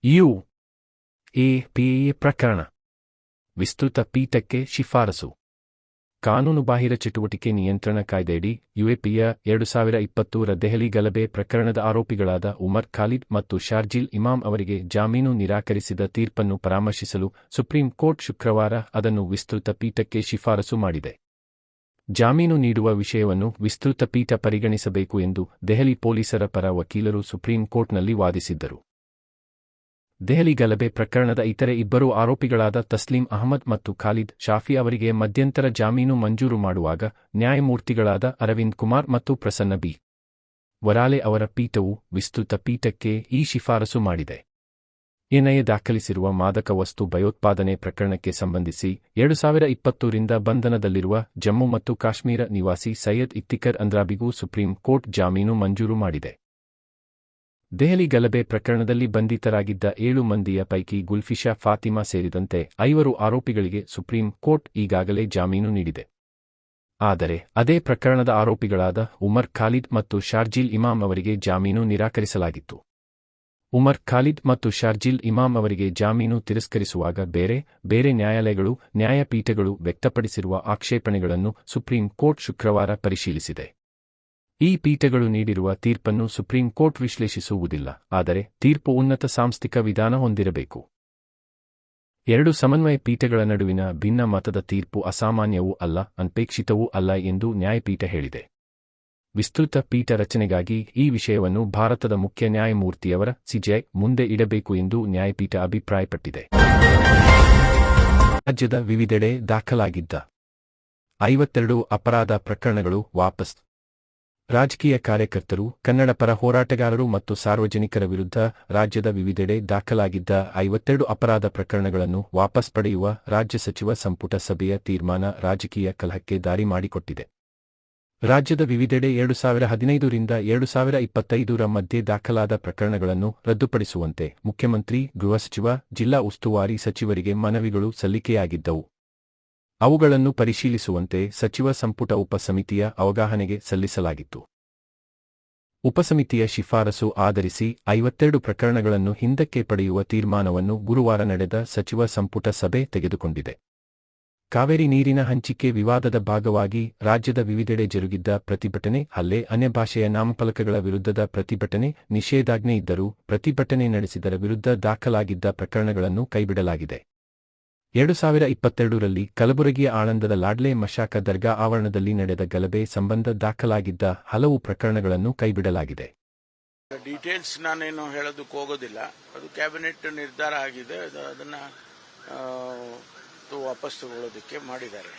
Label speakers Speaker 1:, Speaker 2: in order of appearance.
Speaker 1: UAPA ಪ್ರಕರಣ. ವಿಸ್ತೃತ ಪೀಠಕ್ಕೆ ಶಿಫಾರಸು. ಕಾನೂನುಬಾಹಿರ ಚಟುವಟಿಕೆ ನಿಯಂತ್ರಣ ಕಾಯ್ದೆಯಡಿ ಯುಎಪಿಎ 2020 ರ ದೆಹಲಿ ಗಲಭೆ ಪ್ರಕರಣದ ಆರೋಪಿಗಳಾದ ಉಮರ್ ಖಾಲಿದ್ ಮತ್ತು ಶಾರ್ಜಿಲ್ ಇಮಾಮ್ ಅವರಿಗೆ ಜಾಮೀನು ನಿರಾಕರಿಸಿದ ತೀರ್ಪನ್ನು ಪರಾಮರ್ಶಿಸಲು ಸುಪ್ರೀಂ ಕೋರ್ಟ್ ಶುಕ್ರವಾರ ಅದನ್ನು ವಿಸ್ತೃತ ಪೀಠಕ್ಕೆ ಶಿಫಾರಸು ಮಾಡಿದೆ. ಜಾಮೀನು ನೀಡುವ ವಿಷಯವನ್ನು ವಿಸ್ತೃತ ಪೀಠ ಪರಿಗಣಿಸಬೇಕು ಎಂದು ದೆಹಲಿ ಪೊಲೀಸರ ಪರ ವಕೀಲರು ಸುಪ್ರೀಂ ಕೋರ್ಟ್ನಲ್ಲಿ ವಾದಿಸಿದ್ದರು. ದೆಹಲಿ ಗಲಭೆ ಪ್ರಕರಣದ ಇತರೆ ಇಬ್ಬರು ಆರೋಪಿಗಳಾದ ತಸ್ಲೀಂ ಅಹಮದ್ ಮತ್ತು ಖಾಲಿದ್ ಶಾಫಿ ಅವರಿಗೆ ಮಧ್ಯಂತರ ಜಾಮೀನು ಮಂಜೂರು ಮಾಡುವಾಗ ನ್ಯಾಯಮೂರ್ತಿಗಳಾದ ಅರವಿಂದ್ ಕುಮಾರ್ ಮತ್ತು ಪ್ರಸನ್ನ ಬಿ. ವರಾಲೆ ಅವರ ಪೀಠವು ವಿಸ್ತೃತ ಪೀಠಕ್ಕೆ ಈ ಶಿಫಾರಸು ಮಾಡಿದೆ. ಎನ್ಐಎ ದಾಖಲಿಸಿರುವ ಮಾದಕ ವಸ್ತು ಭಯೋತ್ಪಾದನೆ ಪ್ರಕರಣಕ್ಕೆ ಸಂಬಂಧಿಸಿ 2020 ರಿಂದ ಬಂಧನದಲ್ಲಿರುವ ಜಮ್ಮು ಮತ್ತು ಕಾಶ್ಮೀರ ನಿವಾಸಿ ಸೈಯದ್ ಇಫ್ತಿಕರ್ ಅಂದ್ರಾಬಿಗೂ ಸುಪ್ರೀಂ ಕೋರ್ಟ್ ಜಾಮೀನು ಮಂಜೂರು ಮಾಡಿದೆ. ದೆಹಲಿ ಗಲಭೆ ಪ್ರಕರಣದಲ್ಲಿ ಬಂಧಿತರಾಗಿದ್ದ 7 ಮಂದಿಯ ಪೈಕಿ ಗುಲ್ಫಿಶಾ ಫಾತಿಮಾ ಸೇರಿದಂತೆ 5 ಆರೋಪಿಗಳಿಗೆ ಸುಪ್ರೀಂ ಕೋರ್ಟ್ ಈಗಾಗಲೇ ಜಾಮೀನು ನೀಡಿದೆ. ಆದರೆ ಅದೇ ಪ್ರಕರಣದ ಆರೋಪಿಗಳಾದ ಉಮರ್ ಖಾಲಿದ್ ಮತ್ತು ಶಾರ್ಜಿಲ್ ಇಮಾಮ್ ಅವರಿಗೆ ಜಾಮೀನು ನಿರಾಕರಿಸಲಾಗಿತ್ತು. ಉಮರ್ ಖಾಲಿದ್ ಮತ್ತು ಶಾರ್ಜಿಲ್ ಇಮಾಮ್ ಅವರಿಗೆ ಜಾಮೀನು ತಿರಸ್ಕರಿಸುವಾಗ ಬೇರೆ ನ್ಯಾಯಾಲಯಗಳು, ನ್ಯಾಯಪೀಠಗಳು ವ್ಯಕ್ತಪಡಿಸಿರುವ ಆಕ್ಷೇಪಣೆಗಳನ್ನು ಸುಪ್ರೀಂ ಕೋರ್ಟ್ ಶುಕ್ರವಾರ ಪರಿಶೀಲಿಸಿದೆ. ಈ ಪೀಠಗಳು ನೀಡಿರುವ ತೀರ್ಪನ್ನು ಸುಪ್ರೀಂ ಕೋರ್ಟ್ ವಿಶ್ಲೇಷಿಸುವುದಿಲ್ಲ, ಆದರೆ ತೀರ್ಪು ಉನ್ನತ ಸಾಂಸ್ಥಿಕ ವಿಧಾನ ಹೊಂದಿರಬೇಕು. 2 ಸಮನ್ವಯ ಪೀಠಗಳ ನಡುವಿನ ಭಿನ್ನ ಮತದ ತೀರ್ಪು ಅಸಾಮಾನ್ಯವೂ ಅಲ್ಲ, ಅನಪೇಕ್ಷಿತವೂ ಅಲ್ಲ ಎಂದು ನ್ಯಾಯಪೀಠ ಹೇಳಿದೆ. ವಿಸ್ತೃತ ಪೀಠ ರಚನೆಗಾಗಿ ಈ ವಿಷಯವನ್ನು ಭಾರತದ ಮುಖ್ಯ ನ್ಯಾಯಮೂರ್ತಿಯವರ ಸಿಜೆಐ ಮುಂದೆ ಇಡಬೇಕು ಎಂದು ನ್ಯಾಯಪೀಠ ಅಭಿಪ್ರಾಯಪಟ್ಟಿದೆ. ರಾಜ್ಯದ ವಿವಿಧೆಡೆ ದಾಖಲಾಗಿದ್ದ 52 ಅಪರಾಧ ಪ್ರಕರಣಗಳು ವಾಪಸ್. ರಾಜಕೀಯ ಕಾರ್ಯಕರ್ತರು, ಕನ್ನಡ ಪರ ಹೋರಾಟಗಾರರು ಮತ್ತು ಸಾರ್ವಜನಿಕರ ವಿರುದ್ಧ ರಾಜ್ಯದ ವಿವಿಧೆಡೆ ದಾಖಲಾಗಿದ್ದ 52 ಅಪರಾಧ ಪ್ರಕರಣಗಳನ್ನು ವಾಪಸ್ ಪಡೆಯುವ ರಾಜ್ಯ ಸಚಿವ ಸಂಪುಟ ಸಭೆಯ ತೀರ್ಮಾನ ರಾಜಕೀಯ ಕಲಹಕ್ಕೆ ದಾರಿ ಮಾಡಿಕೊಟ್ಟಿದೆ. ರಾಜ್ಯದ ವಿವಿಧೆಡೆ 2015 ರಿಂದ 2025 ರ ಮಧ್ಯೆ ದಾಖಲಾದ ಪ್ರಕರಣಗಳನ್ನು ರದ್ದುಪಡಿಸುವಂತೆ ಮುಖ್ಯಮಂತ್ರಿ, ಗೃಹ ಸಚಿವ, ಜಿಲ್ಲಾ ಉಸ್ತುವಾರಿ ಸಚಿವರಿಗೆ ಮನವಿಗಳು ಸಲ್ಲಿಕೆಯಾಗಿದ್ದವು. ಅವುಗಳನ್ನು ಪರಿಶೀಲಿಸುವಂತೆ ಸಚಿವ ಸಂಪುಟ ಉಪಸಮಿತಿಯ ಅವಗಾಹನೆಗೆ ಸಲ್ಲಿಸಲಾಗಿತ್ತು. ಉಪಸಮಿತಿಯ ಶಿಫಾರಸು ಆಧರಿಸಿ 52 ಪ್ರಕರಣಗಳನ್ನು ಹಿಂದಕ್ಕೆ ಪಡೆಯುವ ತೀರ್ಮಾನವನ್ನು ಗುರುವಾರ ನಡೆದ ಸಚಿವ ಸಂಪುಟ ಸಭೆ ತೆಗೆದುಕೊಂಡಿದೆ. ಕಾವೇರಿ ನೀರಿನ ಹಂಚಿಕೆ ವಿವಾದದ ಭಾಗವಾಗಿ ರಾಜ್ಯದ ವಿವಿಧೆಡೆ ಜರುಗಿದ್ದ ಪ್ರತಿಭಟನೆ, ಹಲ್ಲೆ, ಅನ್ಯಭಾಷೆಯ ನಾಮಫಲಕಗಳ ವಿರುದ್ಧದ ಪ್ರತಿಭಟನೆ, ನಿಷೇಧಾಜ್ಞೆ ಇದ್ದರೂ ಪ್ರತಿಭಟನೆ ನಡೆಸಿದರ ವಿರುದ್ಧ ದಾಖಲಾಗಿದ್ದ ಪ್ರಕರಣಗಳನ್ನು ಕೈಬಿಡಲಾಗಿದೆ. 2022 ರಲ್ಲಿ ಕಲಬುರಗಿಯ ಆಳಂದದ ಲಾಡ್ಲೆ ಮಶಾಕ ದರ್ಗಾ ಆವರಣದಲ್ಲಿ ನಡೆದ ಗಲಭೆ ಸಂಬಂಧ ದಾಖಲಾಗಿದ್ದ ಹಲವು ಪ್ರಕರಣಗಳನ್ನು ಕೈಬಿಡಲಾಗಿದೆ.
Speaker 2: ಡೀಟೇಲ್ಸ್ ನಾನೇನು ಹೇಳೋದಕ್ಕೆ ಹೋಗೋದಿಲ್ಲ. ಅದು ಕ್ಯಾಬಿನೆಟ್ ನಿರ್ಧಾರ ಆಗಿದೆ, ಅದನ್ನು ವಾಪಸ್ ತಗೊಳ್ಳೋದಕ್ಕೆ ಮಾಡಿದ್ದಾರೆ.